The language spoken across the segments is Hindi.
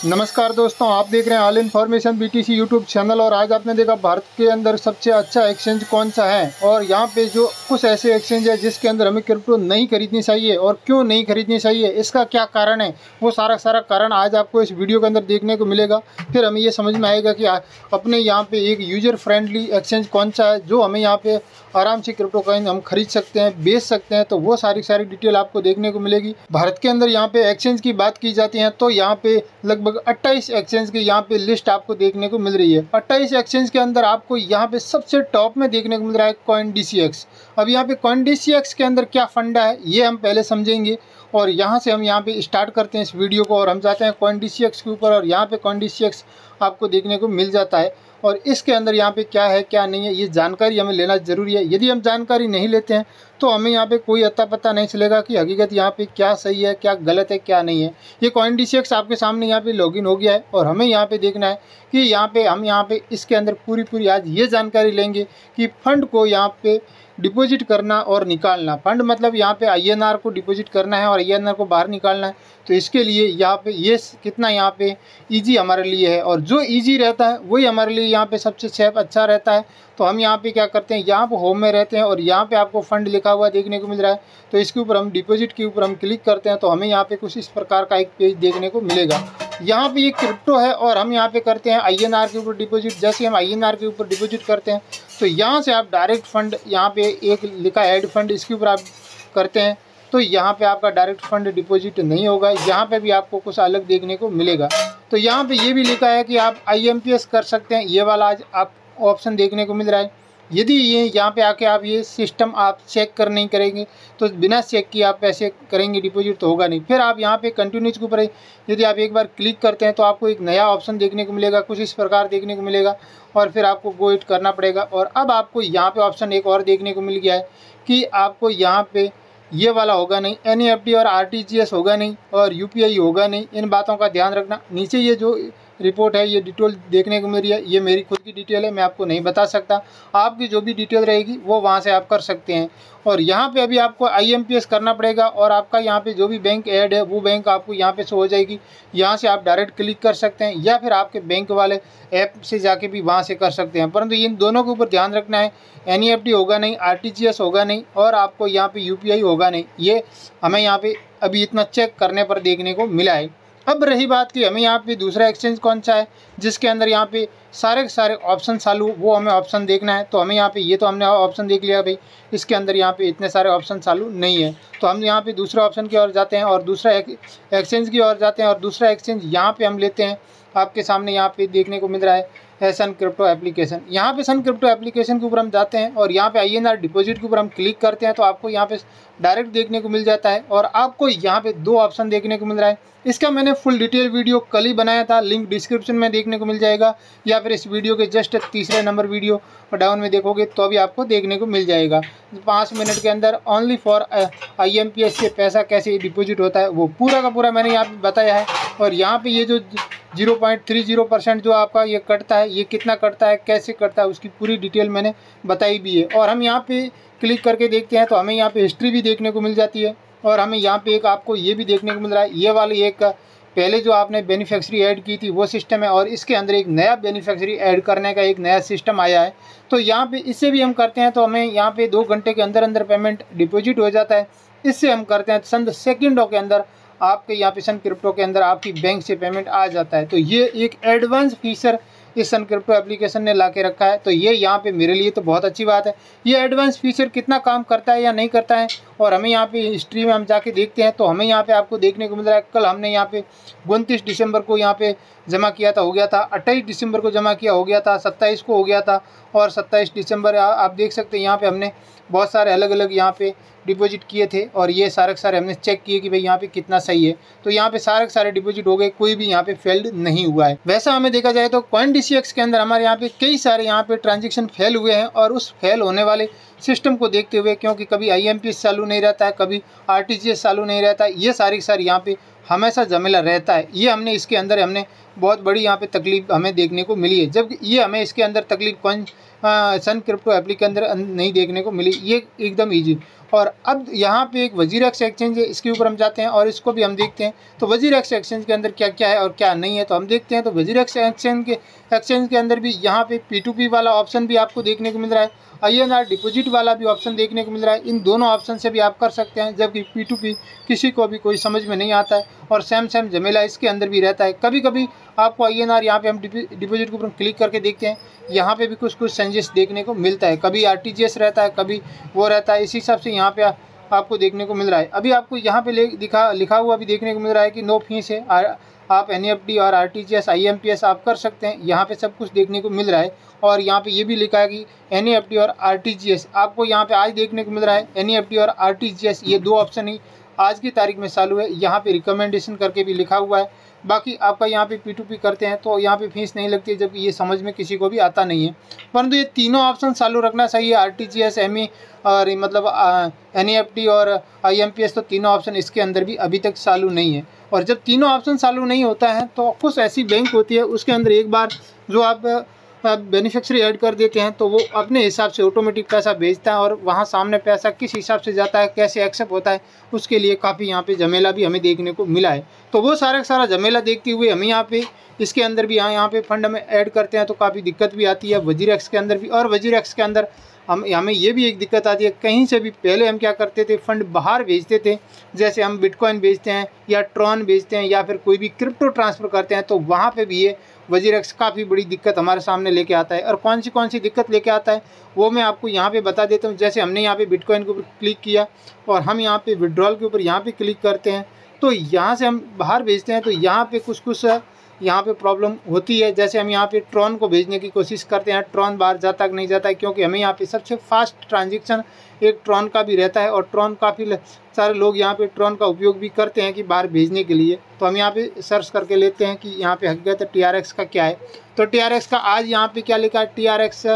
नमस्कार दोस्तों, आप देख रहे हैं all information BTC YouTube channel. और आज आपने देखा भारत के अंदर सबसे अच्छा एक्सचेंज कौन सा है, और यहाँ पे जो कुछ ऐसे एक्सचेंज है जिसके अंदर हमें क्रिप्टो नहीं खरीदनी चाहिए और क्यों नहीं खरीदनी चाहिए, इसका क्या कारण है, वो सारा कारण आज आपको इस वीडियो के अंदर देखने को मिलेगा। फिर हमें ये समझ में आएगा कि अपने यहाँ पे एक यूजर फ्रेंडली एक्सचेंज कौन सा है जो हमें यहाँ पे आराम से क्रिप्टो कॉइन हम खरीद सकते हैं, बेच सकते हैं। तो वो सारी डिटेल आपको देखने को मिलेगी। भारत के अंदर यहाँ पे एक्सचेंज की बात की जाती है तो यहाँ पे लगभग 28 एक्सचेंज की यहाँ पे लिस्ट आपको देखने को मिल रही है। 28 एक्सचेंज के अंदर आपको यहाँ पे सबसे टॉप में देखने को मिल रहा है CoinDCX। अब यहाँ पे CoinDCX के अंदर क्या फंडा है ये हम पहले समझेंगे, और यहाँ से हम यहाँ पे स्टार्ट करते हैं इस वीडियो को और हम जाते हैं CoinDCX के ऊपर। और यहाँ पे CoinDCX आपको देखने को मिल जाता है, और इसके अंदर यहाँ पे क्या है क्या नहीं है ये जानकारी हमें लेना ज़रूरी है। यदि हम जानकारी नहीं लेते हैं तो हमें यहाँ पे कोई अता पता नहीं चलेगा कि हकीकत यहाँ पे क्या सही है, क्या गलत है, क्या नहीं है। ये CoinDCX आपके सामने यहाँ पे लॉगिन हो गया है, और हमें यहाँ पे देखना है कि हम यहाँ पे इसके अंदर पूरी आज ये जानकारी लेंगे कि फ़ंड को यहाँ पे डिपॉजिट करना और निकालना। फंड मतलब यहाँ पे INR को डिपॉजिट करना है और INR को बाहर निकालना है। तो इसके लिए यहाँ पे ये कितना यहाँ पे इजी हमारे लिए है, और जो इजी रहता है वही हमारे लिए यहाँ पे सबसे सेफ अच्छा रहता है। तो हम यहाँ पे क्या करते हैं, यहाँ पे होम में रहते हैं और यहाँ पे आपको फ़ंड लिखा हुआ देखने को मिल रहा है। तो इसके ऊपर हम डिपॉजिट के ऊपर हम क्लिक करते हैं तो हमें यहाँ पे कुछ इस प्रकार का एक पेज देखने को मिलेगा। यहाँ पे ये क्रिप्टो है और हम यहाँ पे करते हैं INR के ऊपर डिपॉजिट। जैसे हम INR के ऊपर डिपॉजिट करते हैं तो यहाँ से आप डायरेक्ट फ़ंड, यहाँ पे एक लिखा है ऐड फंड, इसके ऊपर आप करते हैं तो यहाँ पे आपका डायरेक्ट फंड डिपॉजिट नहीं होगा। यहाँ पे भी आपको कुछ अलग देखने को मिलेगा। तो यहाँ पे ये भी लिखा है कि आप IMPS कर सकते हैं, ये वाला आज आप ऑप्शन देखने को मिल रहा है। यदि ये यहाँ पे आके आप ये सिस्टम आप चेक कर नहीं करेंगे तो बिना चेक किए आप पैसे करेंगे डिपॉजिट तो होगा नहीं। फिर आप यहाँ पे कंटिन्यूज के ऊपर यदि आप एक बार क्लिक करते हैं तो आपको एक नया ऑप्शन देखने को मिलेगा, कुछ इस प्रकार देखने को मिलेगा, और फिर आपको गो इट करना पड़ेगा। और अब आपको यहाँ पे ऑप्शन एक और देखने को मिल गया है कि आपको यहाँ पे ये वाला होगा नहीं, NEFT और RTGS होगा नहीं, और UPI होगा नहीं। इन बातों का ध्यान रखना। नीचे ये जो रिपोर्ट है, ये डिटेल देखने को मिल रही है, ये मेरी खुद की डिटेल है, मैं आपको नहीं बता सकता। आपकी जो भी डिटेल रहेगी वो वहाँ से आप कर सकते हैं। और यहाँ पे अभी आपको IMPS करना पड़ेगा, और आपका यहाँ पे जो भी बैंक ऐड है वो बैंक आपको यहाँ पे शो हो जाएगी। यहाँ से आप डायरेक्ट क्लिक कर सकते हैं, या फिर आपके बैंक वाले ऐप से जाके भी वहाँ से कर सकते हैं। परंतु इन दोनों के ऊपर ध्यान रखना है, NEFT होगा नहीं, RTGS होगा नहीं, और आपको यहाँ पे UPI होगा नहीं। ये हमें यहाँ पे अभी इतना चेक करने पर देखने को मिला है। अब रही बात कि हमें यहाँ पे दूसरा एक्सचेंज कौन सा है जिसके अंदर यहाँ पे सारे के सारे ऑप्शन चालू, वो हमें ऑप्शन देखना है। तो हमें यहाँ पे ये तो हमने ऑप्शन देख लिया भाई, इसके अंदर यहाँ पे इतने सारे ऑप्शन चालू नहीं है। तो हम यहाँ पे दूसरे ऑप्शन की ओर जाते हैं और दूसरा एक्सचेंज की ओर जाते हैं, और दूसरा एक्सचेंज यहाँ पे हम लेते हैं। आपके सामने यहाँ पे देखने को मिल रहा है सन क्रिप्टो एप्लीकेशन। यहाँ पे सन क्रिप्टो एप्लीकेशन के ऊपर हम जाते हैं और यहाँ पे INR डिपॉजिट के ऊपर हम क्लिक करते हैं तो आपको यहाँ पे डायरेक्ट देखने को मिल जाता है। और आपको यहाँ पे दो ऑप्शन देखने को मिल रहा है। इसका मैंने फुल डिटेल वीडियो कल ही बनाया था, लिंक डिस्क्रिप्शन में देखने को मिल जाएगा, या फिर इस वीडियो के जस्ट तीसरे नंबर वीडियो डाउन में देखोगे तो भी आपको देखने को मिल जाएगा। 5 मिनट के अंदर ओनली फॉर IMPS से पैसा कैसे डिपॉजिट होता है वो पूरा का पूरा मैंने यहाँ पे बताया है। और यहाँ पे ये जो 0.30% जो आपका ये कटता है, ये कितना कटता है, कैसे कटता है, उसकी पूरी डिटेल मैंने बताई भी है। और हम यहाँ पे क्लिक करके देखते हैं तो हमें यहाँ पे हिस्ट्री भी देखने को मिल जाती है। और हमें यहाँ पे एक आपको ये भी देखने को मिल रहा है, ये वाली एक पहले जो आपने बेनिफिशियरी ऐड की थी वो सिस्टम है, और इसके अंदर एक नया बेनिफिशियरी ऐड करने का एक नया सिस्टम आया है। तो यहाँ पे इससे भी हम करते हैं तो हमें यहाँ पे 2 घंटे के अंदर पेमेंट डिपॉजिट हो जाता है। इससे हम करते हैं चंद सेकंडों के अंदर आपके यहाँ पे सन क्रिप्टो के अंदर आपकी बैंक से पेमेंट आ जाता है। तो ये एक एडवांस फीचर इस सन क्रिप्टो एप्लीकेशन ने ला के रखा है। तो ये यहाँ पे मेरे लिए तो बहुत अच्छी बात है। ये एडवांस फीचर कितना काम करता है या नहीं करता है, और हमें यहाँ पे हिस्ट्री में हम जाके देखते हैं तो हमें यहाँ पे आपको देखने को मिल रहा है, कल हमने यहाँ पे 29 दिसंबर को यहाँ पे जमा किया था, हो गया था। 28 दिसंबर को जमा किया, हो गया था। 27 को हो गया था, और 27 दिसंबर आप देख सकते हैं यहाँ पे हमने बहुत सारे अलग अलग यहाँ पे डिपॉजिट किए थे, और ये सारे के सारे हमने चेक किए कि भाई यहाँ पे कितना सही है। तो यहाँ पे सारे के सारे डिपॉजिट हो गए, कोई भी यहाँ पे फेल्ड नहीं हुआ है। वैसा हमें देखा जाए तो CoinDCX के अंदर हमारे यहाँ पे कई सारे यहाँ पे ट्रांजेक्शन फेल हुए हैं, और उस फेल होने वाले सिस्टम को देखते हुए, क्योंकि कभी IMPS चालू नहीं रहता है, कभी RTGS चालू नहीं रहता है, ये सारी की सारी यहाँ पे हमेशा झमेला रहता है। ये हमने इसके अंदर हमने बहुत बड़ी यहाँ पे तकलीफ हमें देखने को मिली है, जब ये हमें इसके अंदर तकलीफ सन क्रिप्टो एप्लीकेशन के अंदर नहीं देखने को मिली। ये एकदम ईजी। और अब यहाँ पे एक वजीरेक्स एक्सचेंज है, इसके ऊपर हम जाते हैं और इसको भी हम देखते हैं। तो वजीरेक्स एक्सचेंज के अंदर क्या क्या है और क्या नहीं है तो हम देखते हैं। तो वजीरेक्स एक्सचेंज के अंदर भी यहाँ पे P2P वाला ऑप्शन भी आपको देखने को मिल रहा है, INR डिपॉजिट वाला भी ऑप्शन देखने को मिल रहा है। इन दोनों ऑप्शन से भी आप कर सकते हैं, जबकि P2P किसी को भी कोई समझ में नहीं आता है और सेम झमेला इसके अंदर भी रहता है। कभी कभी आपको INR यहाँ पे हम डिपॉजिट के ऊपर क्लिक करके देखते हैं, यहाँ पे भी कुछ चेंजेस देखने को मिलता है। कभी RTGS रहता है, कभी वो रहता है, इस हिसाब से यहाँ पे आपको देखने को मिल रहा है। अभी आपको यहाँ पे लिखा हुआ भी देखने को मिल रहा है कि नो फीस है, आप NEFT और RTGS IMPS आप कर सकते हैं। यहाँ पे सब कुछ देखने को मिल रहा है और यहाँ पे ये भी लिखा है कि NEFT और RTGS आपको यहाँ पे आज देखने को मिल रहा है। NEFT और RTGS ये दो ऑप्शन ही आज की तारीख में चालू है। यहाँ पे रिकमेंडेशन करके भी लिखा हुआ है। बाकी आपका यहाँ पे P2P करते हैं तो यहाँ पे फीस नहीं लगती है, जबकि ये समझ में किसी को भी आता नहीं है। परंतु ये तीनों ऑप्शन चालू रखना चाहिए, RTGS ME और मतलब NEFT और IMPS, तो तीनों ऑप्शन इसके अंदर भी अभी तक चालू नहीं है। और जब तीनों ऑप्शन चालू नहीं होता है तो कुछ ऐसी बैंक होती है उसके अंदर एक बार जो आप बेनिफिशियरी ऐड कर देते हैं तो वो अपने हिसाब से ऑटोमेटिक पैसा भेजता है और वहाँ सामने पैसा किस हिसाब से जाता है, कैसे एक्सेप्ट होता है, उसके लिए काफ़ी यहाँ पे झमेला भी हमें देखने को मिला है। तो वो सारा झमेला देखते हुए हम यहाँ पे इसके अंदर भी यहाँ पे फंड में ऐड करते हैं तो काफ़ी दिक्कत भी आती है वजीरेक्स के अंदर भी। और वजीरेक्स के अंदर हमें ये भी एक दिक्कत आती है, कहीं से भी पहले हम क्या करते थे, फंड बाहर भेजते थे, जैसे हम बिटकॉइन भेजते हैं या ट्रॉन भेजते हैं या फिर कोई भी क्रिप्टो ट्रांसफ़र करते हैं, तो वहाँ पे भी ये वजीरेक्स काफ़ी बड़ी दिक्कत हमारे सामने लेके आता है। और कौन सी दिक्कत लेके आता है वो मैं आपको यहाँ पे बता देता हूँ। जैसे हमने यहाँ पे बिटकॉइन के ऊपर क्लिक किया और हम यहाँ पे विड्रॉल के ऊपर यहाँ पे क्लिक करते हैं, तो यहाँ से हम बाहर भेजते हैं तो यहाँ पे कुछ यहाँ पे प्रॉब्लम होती है। जैसे हम यहाँ पे ट्रॉन को भेजने की कोशिश करते हैं, ट्रॉन बाहर जाता कि नहीं जाता है, क्योंकि हमें यहाँ पे सबसे फास्ट ट्रांजेक्शन एक ट्रॉन का भी रहता है और ट्रॉन काफ़ी सारे लोग यहाँ पे ट्रॉन का उपयोग भी करते हैं कि बाहर भेजने के लिए। तो हम यहाँ पे सर्च करके लेते हैं कि यहाँ पे हकीकत TRX का क्या है। तो TRX का आज यहाँ पे क्या लिखा है, TRX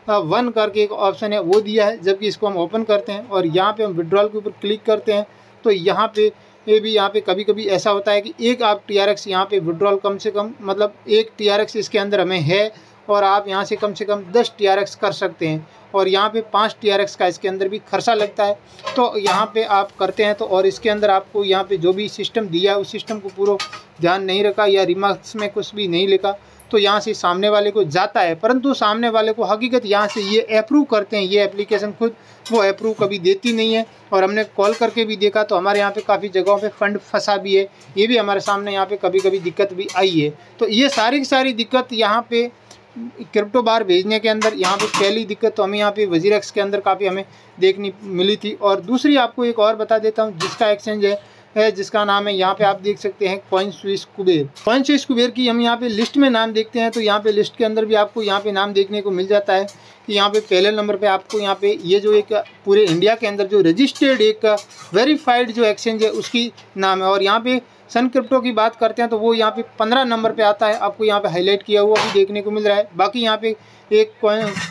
1 करके एक ऑप्शन है वो दिया है। जबकि इसको हम ओपन करते हैं और यहाँ पे हम विड्रॉल के ऊपर क्लिक करते हैं तो यहाँ पे ये भी यहाँ पे कभी कभी ऐसा होता है कि एक आप TRX यहाँ पे विड्रॉल कम से कम मतलब एक TRX इसके अंदर हमें है और आप यहाँ से कम 10 TRX कर सकते हैं और यहाँ पे 5 TRX का इसके अंदर भी खर्चा लगता है। तो यहाँ पे आप करते हैं तो और इसके अंदर आपको यहाँ पे जो भी सिस्टम दिया है उस सिस्टम को पूरा ध्यान नहीं रखा या रिमार्क्स में कुछ भी नहीं लिखा तो यहाँ से सामने वाले को जाता है, परंतु सामने वाले को हकीकत यहाँ से ये अप्रूव करते हैं। ये एप्लीकेशन खुद वो अप्रूव कभी देती नहीं है और हमने कॉल करके भी देखा तो हमारे यहाँ पे काफ़ी जगहों पे फंड फंसा भी है। ये भी हमारे सामने यहाँ पे कभी कभी दिक्कत भी आई है। तो ये सारी की सारी दिक्कत यहाँ पे क्रिप्टो बाहर भेजने के अंदर यहाँ पे पहली दिक्कत तो हमें यहाँ पे वजीरेक्स के अंदर काफ़ी हमें देखनी मिली थी। और दूसरी आपको एक और बता देता हूँ जिसका एक्सचेंज है जिसका नाम है, यहाँ पे आप देख सकते हैं कॉइनस्विस कुबेर। कॉइनस्विस कुबेर की हम यहाँ पे लिस्ट में नाम देखते हैं तो यहाँ पे लिस्ट के अंदर भी आपको यहाँ पे नाम देखने को मिल जाता है कि यहाँ पे पहले नंबर पे आपको यहाँ पे ये जो एक पूरे इंडिया के अंदर जो रजिस्टर्ड एक वेरीफाइड जो एक्सचेंज है उसकी नाम है। और यहाँ पे सन क्रिप्टो की बात करते हैं तो वो यहाँ पे 15 नंबर पे आता है, आपको यहाँ पे हाईलाइट किया हुआ भी देखने को मिल रहा है। बाकी यहाँ पे एक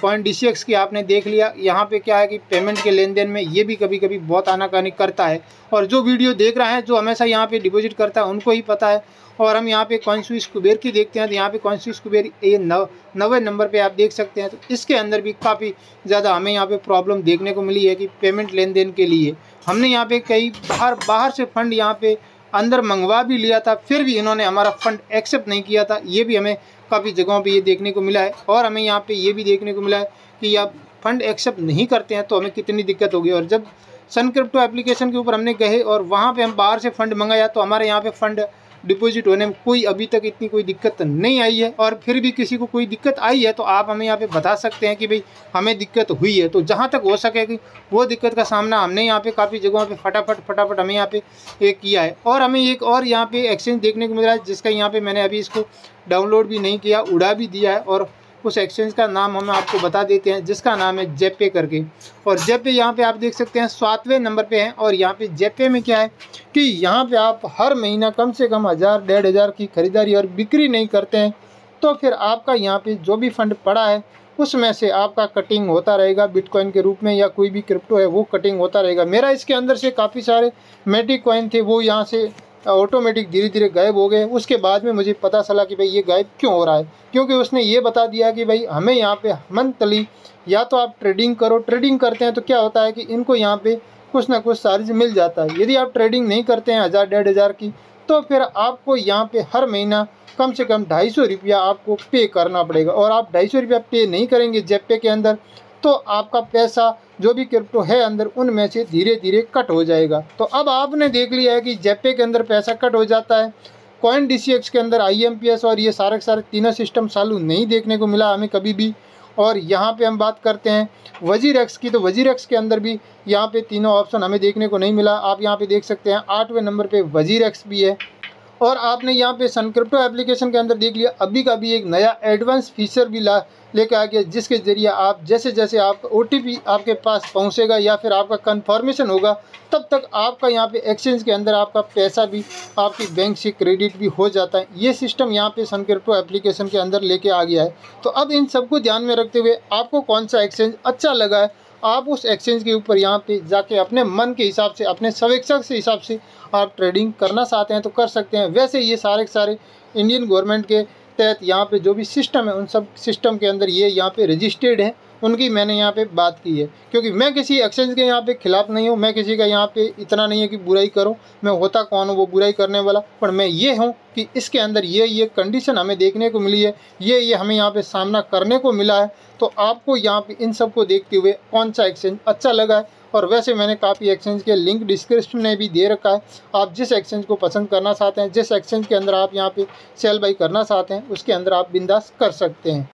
कॉइन DCX की आपने देख लिया। यहाँ पे क्या है कि पेमेंट के लेन देन में ये भी कभी कभी बहुत आनाकानी करता है और जो वीडियो देख रहा है जो हमेशा यहाँ पे डिपॉजिट करता है उनको ही पता है। और हम यहाँ पे कॉइनस्विस कुबेर की देखते हैं तो यहाँ पे कॉइनस्विस कुबेर ये 90 नंबर पे आप देख सकते हैं। तो इसके अंदर भी काफ़ी ज़्यादा हमें यहाँ पे प्रॉब्लम देखने को मिली है कि पेमेंट लेन देन के लिए हमने यहाँ पे कई बाहर से फंड यहाँ पे अंदर मंगवा भी लिया था, फिर भी इन्होंने हमारा फंड एक्सेप्ट नहीं किया था। ये भी हमें काफ़ी जगहों पे ये देखने को मिला है। और हमें यहाँ पे ये भी देखने को मिला है कि आप फंड एक्सेप्ट नहीं करते हैं तो हमें कितनी दिक्कत होगी। और जब सन क्रिप्टो एप्लीकेशन के ऊपर हमने गए और वहाँ पे हम बाहर से फ़ंड मंगाया तो हमारे यहाँ पे फ़ंड डिपॉजिट होने में कोई अभी तक इतनी कोई दिक्कत नहीं आई है। और फिर भी किसी को कोई दिक्कत आई है तो आप हमें यहाँ पे बता सकते हैं कि भाई हमें दिक्कत हुई है। तो जहाँ तक हो सके कि वो दिक्कत का सामना हमने यहाँ पे काफ़ी जगहों पे फटाफट हमें यहाँ पे एक किया है। और हमें एक और यहाँ पे एक्सचेंज देखने को मिल रहा है जिसका यहाँ पे मैंने अभी इसको डाउनलोड भी नहीं किया, उड़ा भी दिया है। और उस एक्सचेंज का नाम हम आपको बता देते हैं जिसका नाम है जेपे करके। और जेपे यहाँ पे आप देख सकते हैं 7वें नंबर पे है। और यहाँ पे जेपे में क्या है कि यहाँ पे आप हर महीना कम से कम 1000-1500 की खरीदारी और बिक्री नहीं करते हैं तो फिर आपका यहाँ पे जो भी फंड पड़ा है उसमें से आपका कटिंग होता रहेगा बिटकॉइन के रूप में या कोई भी क्रिप्टो है वो कटिंग होता रहेगा। मेरा इसके अंदर से काफ़ी सारे मेटिक कॉइन थे वो यहाँ से ऑटोमेटिक धीरे धीरे गायब हो गए। उसके बाद में मुझे पता चला कि भाई ये गायब क्यों हो रहा है, क्योंकि उसने ये बता दिया कि भाई हमें यहाँ पे मंथली या तो आप ट्रेडिंग करो, ट्रेडिंग करते हैं तो क्या होता है कि इनको यहाँ पे कुछ ना कुछ चार्ज मिल जाता है। यदि आप ट्रेडिंग नहीं करते हैं 1000 1500 की, तो फिर आपको यहाँ पे हर महीना कम से कम 250 रुपया आपको पे करना पड़ेगा। और आप 250 रुपया पे नहीं करेंगे जेपे के अंदर, तो आपका पैसा जो भी क्रिप्टो है अंदर उनमें से धीरे धीरे कट हो जाएगा। तो अब आपने देख लिया है कि जेपे के अंदर पैसा कट हो जाता है, कॉइन DCX के अंदर IMPS और ये सारे के सारे तीनों सिस्टम चालू नहीं देखने को मिला हमें कभी भी। और यहाँ पे हम बात करते हैं वजीरेक्स की, तो वजीरेक्स के अंदर भी यहाँ पे तीनों ऑप्शन हमें देखने को नहीं मिला। आप यहाँ पे देख सकते हैं 8वें नंबर पे वजीरेक्स भी है। और आपने यहाँ पे सन क्रिप्टो एप्लीकेशन के अंदर देख लिया अभी का भी एक नया एडवांस फीचर भी लेके आ गया, जिसके ज़रिए आप जैसे जैसे आप OTP आपके पास पहुँचेगा या फिर आपका कन्फर्मेशन होगा, तब तक आपका यहाँ पे एक्सचेंज के अंदर आपका पैसा भी आपकी बैंक से क्रेडिट भी हो जाता है। ये सिस्टम यहाँ पे सन क्रिप्टो एप्लीकेशन के अंदर लेके आ गया है। तो अब इन सबको ध्यान में रखते हुए आपको कौन सा एक्सचेंज अच्छा लगा है, आप उस एक्सचेंज के ऊपर यहाँ पे जाके अपने मन के हिसाब से, अपने स्वेच्छा के हिसाब से आप ट्रेडिंग करना चाहते हैं तो कर सकते हैं। वैसे ये सारे के सारे इंडियन गवर्नमेंट के तहत यहाँ पे जो भी सिस्टम है उन सब सिस्टम के अंदर ये यहाँ पे रजिस्टर्ड है, उनकी मैंने यहाँ पे बात की है। क्योंकि मैं किसी एक्सचेंज के यहाँ पे खिलाफ नहीं हूँ, मैं किसी का यहाँ पे इतना नहीं है कि बुराई करूँ, मैं होता कौन हूँ वो बुराई करने वाला, पर मैं ये हूँ कि इसके अंदर ये कंडीशन हमें देखने को मिली है, ये हमें यहाँ पे सामना करने को मिला है। तो आपको यहाँ पे इन सब को देखते हुए कौन सा एक्सचेंज अच्छा लगा है। और वैसे मैंने काफ़ी एक्सचेंज के लिंक डिस्क्रिप्शन में भी दे रखा है, आप जिस एक्सचेंज को पसंद करना चाहते हैं, जिस एक्सचेंज के अंदर आप यहाँ पे सेल बाई करना चाहते हैं, उसके अंदर आप बिंदास कर सकते हैं।